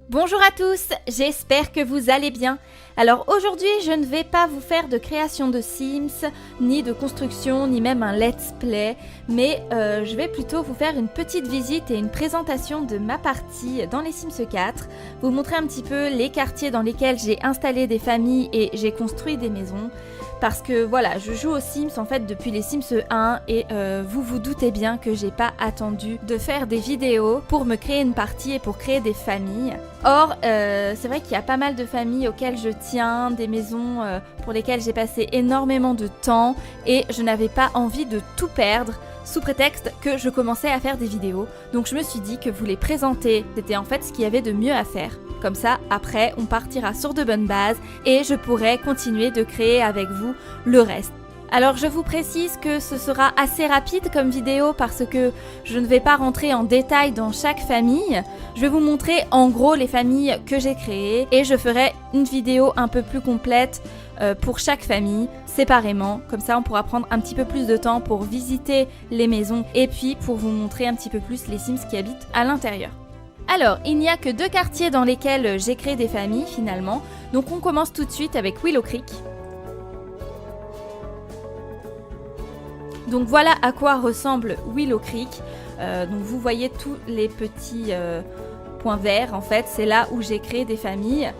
Bonjour à tous, j'espère que vous allez bien. Alors aujourd'hui, je ne vais pas vous faire de création de Sims, ni de construction, ni même un let's play, mais je vais plutôt vous faire une petite visite et une présentation de ma partie dans les Sims 4, vous montrer un petit peu les quartiers dans lesquels j'ai installé des familles et j'ai construit des maisons. Parce que voilà, je joue aux Sims en fait depuis les Sims 1 et vous vous doutez bien que j'ai pas attendu de faire des vidéos pour me créer une partie et pour créer des familles. Or, c'est vrai qu'il y a pas mal de familles auxquelles je tiens, des maisons pour lesquelles j'ai passé énormément de temps et je n'avais pas envie de tout perdre sous prétexte que je commençais à faire des vidéos. Donc je me suis dit que vous les présenter, c'était en fait ce qu'il y avait de mieux à faire. Comme ça, après, on partira sur de bonnes bases et je pourrai continuer de créer avec vous le reste. Alors je vous précise que ce sera assez rapide comme vidéo parce que je ne vais pas rentrer en détail dans chaque famille. Je vais vous montrer en gros les familles que j'ai créées et je ferai une vidéo un peu plus complète pour chaque famille séparément. Comme ça on pourra prendre un petit peu plus de temps pour visiter les maisons et puis pour vous montrer un petit peu plus les Sims qui habitent à l'intérieur. Alors, il n'y a que 2 quartiers dans lesquels j'ai créé des familles finalement. Donc on commence tout de suite avec Willow Creek. Donc voilà à quoi ressemble Willow Creek. Donc vous voyez tous les petits points verts en fait, c'est là où j'ai créé des familles.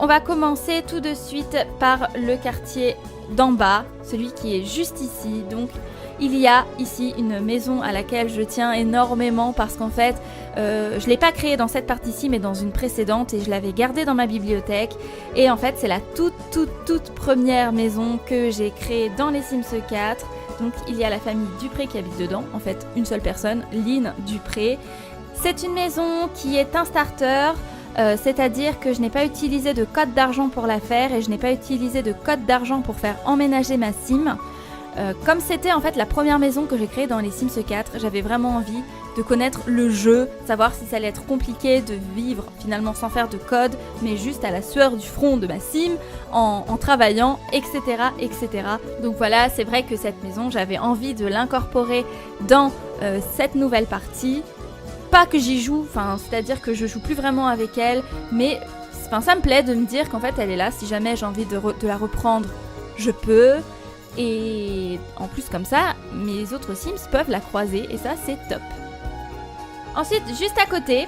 On va commencer tout de suite par le quartier d'en bas, celui qui est juste ici. Donc il y a ici une maison à laquelle je tiens énormément parce qu'en fait, je ne l'ai pas créée dans cette partie-ci mais dans une précédente et je l'avais gardée dans ma bibliothèque. Et en fait, c'est la toute première maison que j'ai créée dans les Sims 4. Donc il y a la famille Dupré qui habite dedans, en fait une seule personne, Lynn Dupré. C'est une maison qui est un starter, c'est-à-dire que je n'ai pas utilisé de code d'argent pour la faire et je n'ai pas utilisé de code d'argent pour faire emménager ma sim. Comme c'était en fait la première maison que j'ai créée dans les Sims 4, j'avais vraiment envie de connaître le jeu, savoir si ça allait être compliqué de vivre finalement sans faire de code, mais juste à la sueur du front de ma sim, en travaillant, etc., etc. Donc voilà, c'est vrai que cette maison, j'avais envie de l'incorporer dans cette nouvelle partie. Pas que j'y joue, c'est-à-dire que je joue plus vraiment avec elle, mais ça me plaît de me dire qu'en fait elle est là, si jamais j'ai envie de la reprendre, je peux. Et en plus comme ça, mes autres Sims peuvent la croiser et ça c'est top. Ensuite, juste à côté,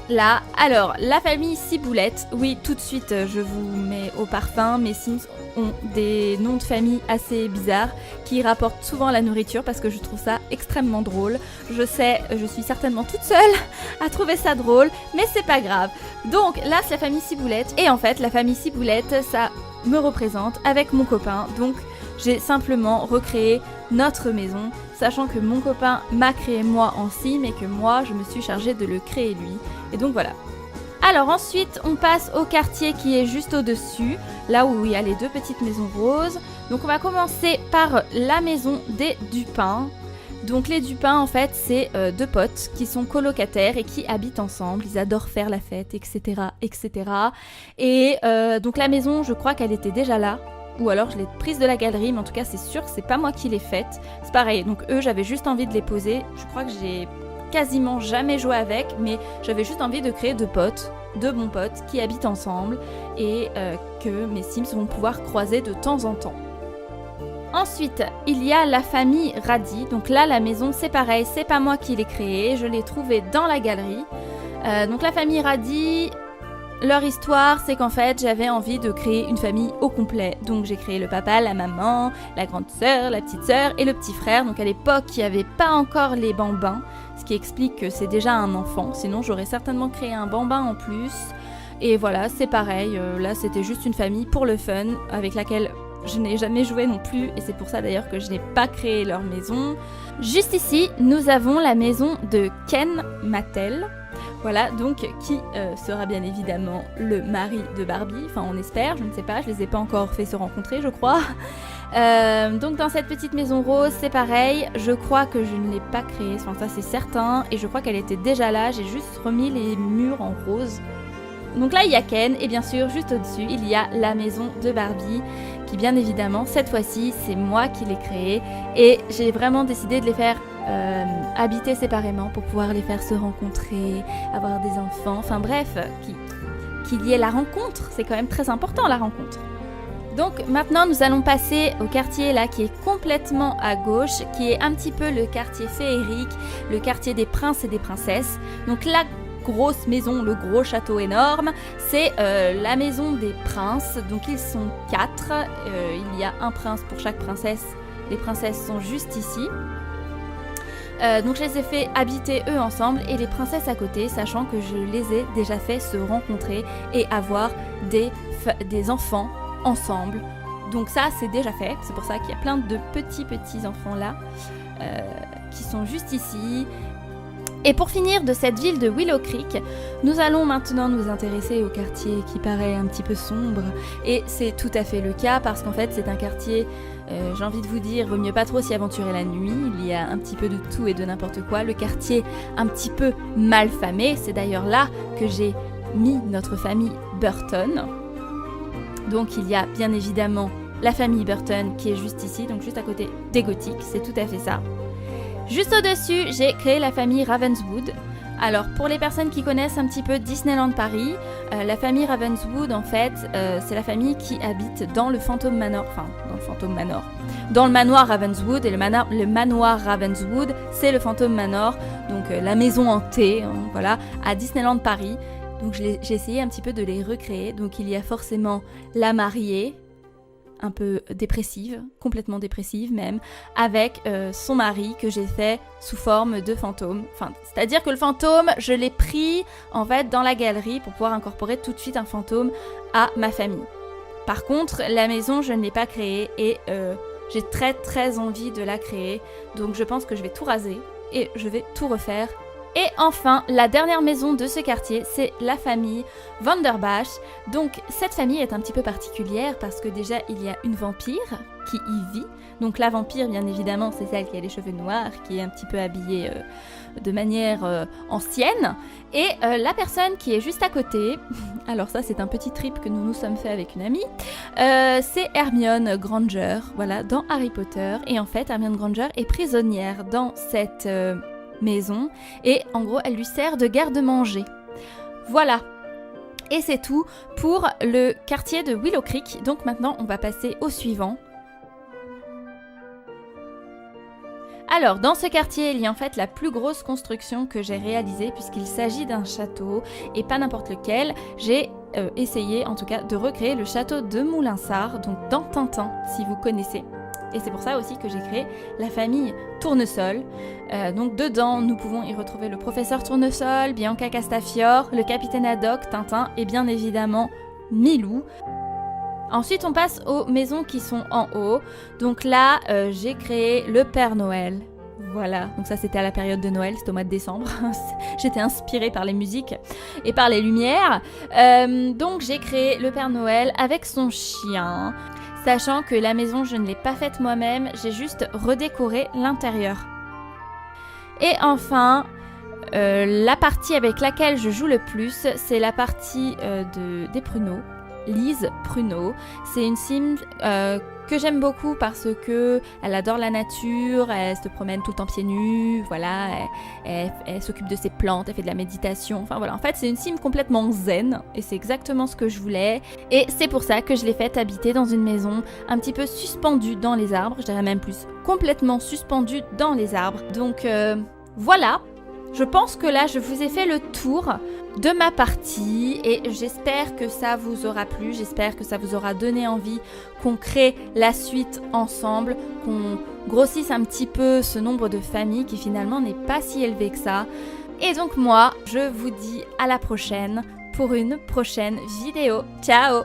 là, alors la famille Ciboulette, oui tout de suite je vous mets au parfum, mes Sims ont des noms de famille assez bizarres qui rapportent souvent la nourriture parce que je trouve ça extrêmement drôle. Je sais, je suis certainement toute seule à trouver ça drôle, mais c'est pas grave. Donc là c'est la famille Ciboulette et en fait la famille Ciboulette ça me représente avec mon copain, donc j'ai simplement recréé notre maison, sachant que mon copain m'a créé moi en sim et que moi je me suis chargée de le créer lui. Et donc voilà. Alors ensuite on passe au quartier qui est juste au-dessus, là où il y a les 2 petites maisons roses. Donc on va commencer par la maison des Dupin. Donc les Dupin en fait c'est 2 potes qui sont colocataires et qui habitent ensemble, ils adorent faire la fête, etc. etc. Et donc la maison je crois qu'elle était déjà là, ou alors je l'ai prise de la galerie, mais en tout cas c'est sûr que c'est pas moi qui l'ai faite. C'est pareil, donc eux j'avais juste envie de les poser, je crois que j'ai quasiment jamais joué avec, mais j'avais juste envie de créer 2 potes, 2 bons potes qui habitent ensemble et que mes Sims vont pouvoir croiser de temps en temps. Ensuite, il y a la famille Radi. Donc là, la maison, c'est pareil, c'est pas moi qui l'ai créée, je l'ai trouvée dans la galerie. Donc la famille Radi, leur histoire, c'est qu'en fait, j'avais envie de créer une famille au complet. Donc j'ai créé le papa, la maman, la grande sœur, la petite sœur et le petit frère. Donc à l'époque, il n'y avait pas encore les bambins, ce qui explique que c'est déjà un enfant. Sinon, j'aurais certainement créé un bambin en plus. Et voilà, c'est pareil. Là, c'était juste une famille pour le fun, avec laquelle je n'ai jamais joué non plus, et c'est pour ça d'ailleurs que je n'ai pas créé leur maison. Juste ici, nous avons la maison de Ken Mattel. Voilà, donc qui sera bien évidemment le mari de Barbie. Enfin, on espère, je ne sais pas, je les ai pas encore fait se rencontrer, je crois. Donc dans cette petite maison rose, c'est pareil. Je crois que je ne l'ai pas créée, enfin ça c'est certain. Et je crois qu'elle était déjà là, j'ai juste remis les murs en rose. Donc là il y a Ken, et bien sûr juste au-dessus il y a la maison de Barbie, qui bien évidemment cette fois-ci c'est moi qui l'ai créée, et j'ai vraiment décidé de les faire habiter séparément pour pouvoir les faire se rencontrer, avoir des enfants, enfin bref, qu'il y ait la rencontre, c'est quand même très important la rencontre. Donc maintenant nous allons passer au quartier là qui est complètement à gauche, qui est un petit peu le quartier féerique, le quartier des princes et des princesses. Donc la grosse maison, le gros château énorme, c'est la maison des princes, donc ils sont 4, il y a un prince pour chaque princesse, les princesses sont juste ici. Donc je les ai fait habiter eux ensemble et les princesses à côté, sachant que je les ai déjà fait se rencontrer et avoir des enfants ensemble. Donc ça c'est déjà fait, c'est pour ça qu'il y a plein de petits enfants là qui sont juste ici. Et pour finir de cette ville de Willow Creek, nous allons maintenant nous intéresser au quartier qui paraît un petit peu sombre. Et c'est tout à fait le cas parce qu'en fait c'est un quartier, j'ai envie de vous dire, vaut mieux pas trop s'y aventurer la nuit. Il y a un petit peu de tout et de n'importe quoi. Le quartier un petit peu mal famé, c'est d'ailleurs là que j'ai mis notre famille Burton. Donc il y a bien évidemment la famille Burton qui est juste ici, donc juste à côté des Gothiques, c'est tout à fait ça. Juste au-dessus, j'ai créé la famille Ravenswood. Alors, pour les personnes qui connaissent un petit peu Disneyland Paris, la famille Ravenswood, en fait, c'est la famille qui habite dans le Phantom Manor, dans le manoir Ravenswood, et le manoir Ravenswood, c'est le Phantom Manor, donc la maison hantée, hein, voilà, à Disneyland Paris. Donc, j'ai essayé un petit peu de les recréer. Donc, il y a forcément la mariée, un peu dépressive, complètement dépressive même, avec son mari que j'ai fait sous forme de fantôme. Enfin, c'est-à-dire que le fantôme, je l'ai pris en fait dans la galerie pour pouvoir incorporer tout de suite un fantôme à ma famille. Par contre, la maison, je ne l'ai pas créée et j'ai très envie de la créer. Donc je pense que je vais tout raser et je vais tout refaire. Et enfin, la dernière maison de ce quartier, c'est la famille Vanderbach. Donc cette famille est un petit peu particulière parce que déjà il y a une vampire qui y vit. Donc la vampire, bien évidemment, c'est celle qui a les cheveux noirs, qui est un petit peu habillée de manière ancienne. Et la personne qui est juste à côté, alors ça c'est un petit trip que nous nous sommes fait avec une amie, c'est Hermione Granger, voilà, dans Harry Potter. Et en fait, Hermione Granger est prisonnière dans cette maison et en gros elle lui sert de garde-manger. Voilà. Et c'est tout pour le quartier de Willow Creek. Donc maintenant on va passer au suivant. Alors dans ce quartier il y a en fait la plus grosse construction que j'ai réalisée puisqu'il s'agit d'un château et pas n'importe lequel. J'ai essayé en tout cas de recréer le château de Moulinsart, donc dans Tintin si vous connaissez. Et c'est pour ça aussi que j'ai créé la famille Tournesol. Donc dedans, nous pouvons y retrouver le professeur Tournesol, Bianca Castafiore, le capitaine Haddock, Tintin et bien évidemment Milou. Ensuite, on passe aux maisons qui sont en haut. Donc là, j'ai créé le Père Noël. Voilà, donc ça c'était à la période de Noël, c'était au mois de décembre. J'étais inspirée par les musiques et par les lumières. Donc j'ai créé le Père Noël avec son chien. Sachant que la maison, je ne l'ai pas faite moi-même, j'ai juste redécoré l'intérieur. Et enfin, la partie avec laquelle je joue le plus, c'est la partie des pruneaux. Lise Pruneau. C'est une sim que j'aime beaucoup parce que elle adore la nature, elle se promène tout le temps pieds nus, voilà, elle s'occupe de ses plantes, elle fait de la méditation, enfin voilà, en fait c'est une sim complètement zen et c'est exactement ce que je voulais et c'est pour ça que je l'ai faite habiter dans une maison un petit peu suspendue dans les arbres, je dirais même plus complètement suspendue dans les arbres. Donc voilà. Je pense que là, je vous ai fait le tour de ma partie et j'espère que ça vous aura plu, j'espère que ça vous aura donné envie qu'on crée la suite ensemble, qu'on grossisse un petit peu ce nombre de familles qui finalement n'est pas si élevé que ça. Et donc moi, je vous dis à la prochaine pour une prochaine vidéo. Ciao!